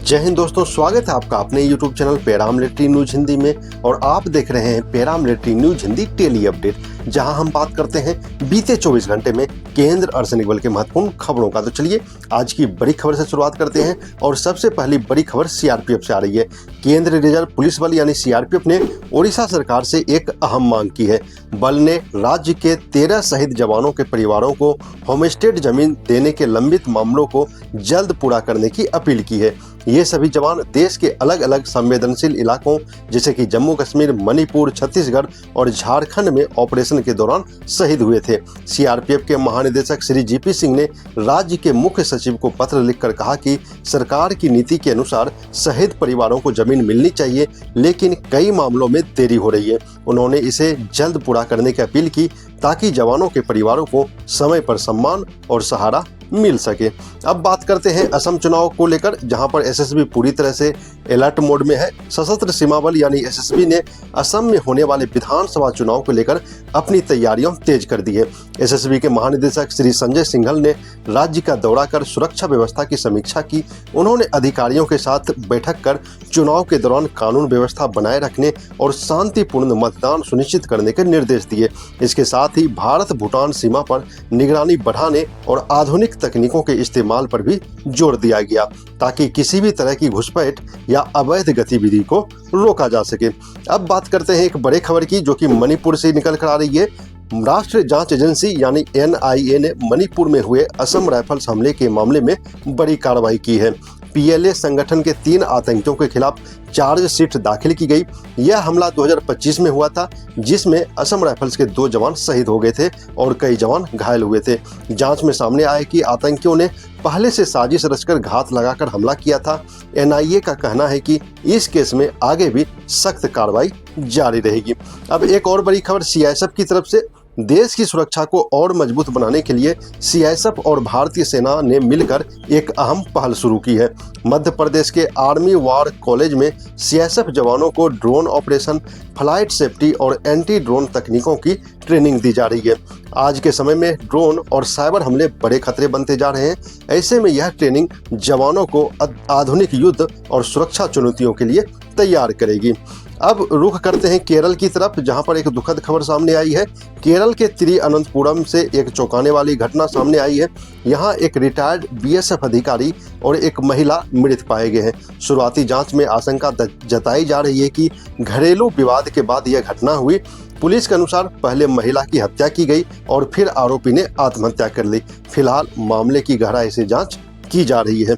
जय हिंद दोस्तों, स्वागत है आपका अपने YouTube channel paramilitary news Hindi में। और आप देख रहे हैं paramilitary news Hindi daily update, जहां हम बात करते हैं बीते 24 घंटे में केंद्र अर्धसैनिक बल के महत्वपूर्ण खबरों का। तो चलिए आज की बड़ी खबर से शुरुआत करते हैं। और सबसे पहली बड़ी खबर सीआरपीएफ से आ रही है। केंद्रीय रिजर्व पुलिस बल यानी सीआरपीएफ ने ओडिशा सरकार से एक अहम मांग की है। बल ने राज्य के 13 शहीद जवानों के परिवारों को होमस्टेड जमीन देने के लंबित मामलों को जल्द पूरा करने की अपील की है। ये सभी जवान देश के अलग अलग संवेदनशील इलाकों जैसे कि जम्मू कश्मीर, मणिपुर, छत्तीसगढ़ और झारखंड में ऑपरेशन के दौरान शहीद हुए थे। सीआरपीएफ के महानिदेशक श्री जीपी सिंह ने राज्य के मुख्य सचिव को पत्र लिखकर कहा कि सरकार की नीति के अनुसार शहीद परिवारों को जमीन मिलनी चाहिए, लेकिन कई मामलों में देरी हो रही है। उन्होंने इसे जल्द पूरा करने की अपील की ताकि जवानों के परिवारों को समय पर सम्मान और सहारा मिल सके। अब बात करते हैं असम चुनाव को लेकर, जहां पर एसएसबी पूरी तरह से अलर्ट मोड में है। सशस्त्र सीमा बल यानी एसएसबी ने असम में होने वाले विधानसभा चुनाव को लेकर अपनी तैयारियां तेज कर दी है। एसएसबी के महानिदेशक श्री संजय सिंघल ने राज्य का दौरा कर सुरक्षा व्यवस्था की समीक्षा की। उन्होंने अधिकारियों के साथ बैठक कर चुनाव के दौरान कानून व्यवस्था बनाए रखने और शांतिपूर्ण मतदान सुनिश्चित करने के निर्देश दिए। इसके साथ ही भारत भूटान सीमा पर निगरानी बढ़ाने और आधुनिक तकनीकों के इस्तेमाल पर भी जोर दिया गया ताकि किसी भी तरह की घुसपैठ या अवैध गतिविधि को रोका जा सके। अब बात करते हैं एक बड़े खबर की, जो कि मणिपुर से निकल कर आ रही है। राष्ट्रीय जांच एजेंसी यानी एनआईए ने मणिपुर में हुए असम राइफल्स हमले के मामले में बड़ी कार्रवाई की है। पीएलए संगठन के 3 आतंकियों के खिलाफ चार्जशीट दाखिल की गई। यह हमला 2025 में हुआ था, जिसमें असम राइफल्स के 2 जवान शहीद हो गए थे और कई जवान घायल हुए थे। जांच में सामने आया कि आतंकियों ने पहले से साजिश रचकर घात लगाकर हमला किया था। एनआईए का कहना है कि इस केस में आगे भी सख्त कार्रवाई जारी रहेगी। अब एक और बड़ी खबर सीआईएसएफ की तरफ से। देश की सुरक्षा को और मजबूत बनाने के लिए सीआईएसएफ और भारतीय सेना ने मिलकर एक अहम पहल शुरू की है। मध्य प्रदेश के आर्मी वार कॉलेज में सीआईएसएफ जवानों को ड्रोन ऑपरेशन, फ्लाइट सेफ्टी और एंटी ड्रोन तकनीकों की ट्रेनिंग दी जा रही है। आज के समय में ड्रोन और साइबर हमले बड़े खतरे बनते जा रहे हैं। ऐसे में यह ट्रेनिंग जवानों को आधुनिक युद्ध और सुरक्षा चुनौतियों के लिए तैयार करेगी। अब रुख करते हैं केरल की तरफ, जहां पर एक दुखद खबर सामने आई है। केरल के तिरुवनंतपुरम से एक चौंकाने वाली घटना सामने आई है। यहां एक रिटायर्ड बीएसएफ अधिकारी और एक महिला मृत पाए गए हैं। शुरुआती जांच में आशंका जताई जा रही है कि घरेलू विवाद के बाद यह घटना हुई। पुलिस के अनुसार पहले महिला की हत्या की गई और फिर आरोपी ने आत्महत्या कर ली। फिलहाल मामले की गहराई से जांच की जा रही है।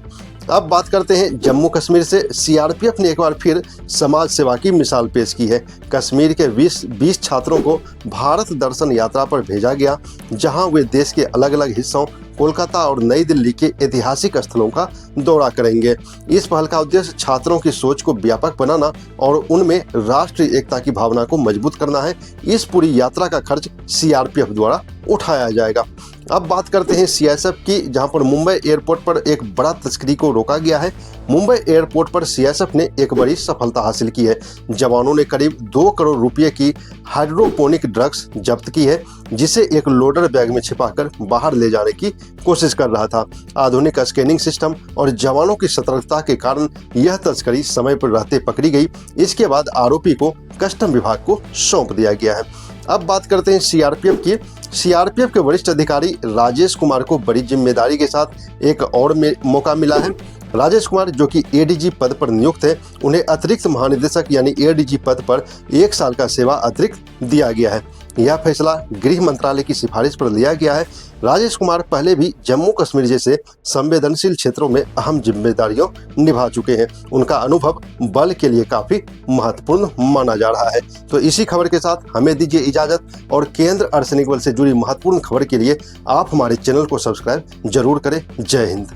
अब बात करते हैं जम्मू कश्मीर से। सीआरपीएफ ने एक बार फिर समाज सेवा की मिसाल पेश की है। कश्मीर के 20 छात्रों को भारत दर्शन यात्रा पर भेजा गया, जहां वे देश के अलग अलग हिस्सों, कोलकाता और नई दिल्ली के ऐतिहासिक स्थलों का दौरा करेंगे। इस पहल का उद्देश्य छात्रों की सोच को व्यापक बनाना और उनमें राष्ट्रीय एकता की भावना को मजबूत करना है। इस पूरी यात्रा का खर्च सीआरपीएफ द्वारा उठाया जाएगा। अब बात करते हैं सीआईएसएफ की, जहां पर मुंबई एयरपोर्ट पर एक बड़ा तस्करी को रोका गया है। मुंबई एयरपोर्ट पर सीआईएसएफ ने एक बड़ी सफलता हासिल की है। जवानों ने करीब 2 करोड़ रुपए की हाइड्रोपोनिक ड्रग्स जब्त की है, जिसे एक लोडर बैग में छिपाकर बाहर ले जाने की कोशिश कर रहा था। आधुनिक स्कैनिंग सिस्टम और जवानों की सतर्कता के कारण यह तस्करी समय पर रहते पकड़ी गई। इसके बाद आरोपी को कस्टम विभाग को सौंप दिया गया है। अब बात करते हैं सीआरपीएफ की। सीआरपीएफ के वरिष्ठ अधिकारी राजेश कुमार को बड़ी जिम्मेदारी के साथ एक और मौका मिला है। राजेश कुमार, जो कि एडीजी पद पर नियुक्त है, उन्हें अतिरिक्त महानिदेशक यानी एडीजी पद पर 1 साल का सेवा अतिरिक्त दिया गया है। यह फैसला गृह मंत्रालय की सिफारिश पर लिया गया है। राजेश कुमार पहले भी जम्मू कश्मीर जैसे संवेदनशील क्षेत्रों में अहम जिम्मेदारियों निभा चुके हैं। उनका अनुभव बल के लिए काफी महत्वपूर्ण माना जा रहा है। तो इसी खबर के साथ हमें दीजिए इजाजत, और केंद्र अर्धसैनिक बल से जुड़ी महत्वपूर्ण खबर के लिए आप हमारे चैनल को सब्सक्राइब जरूर करें। जय हिंद।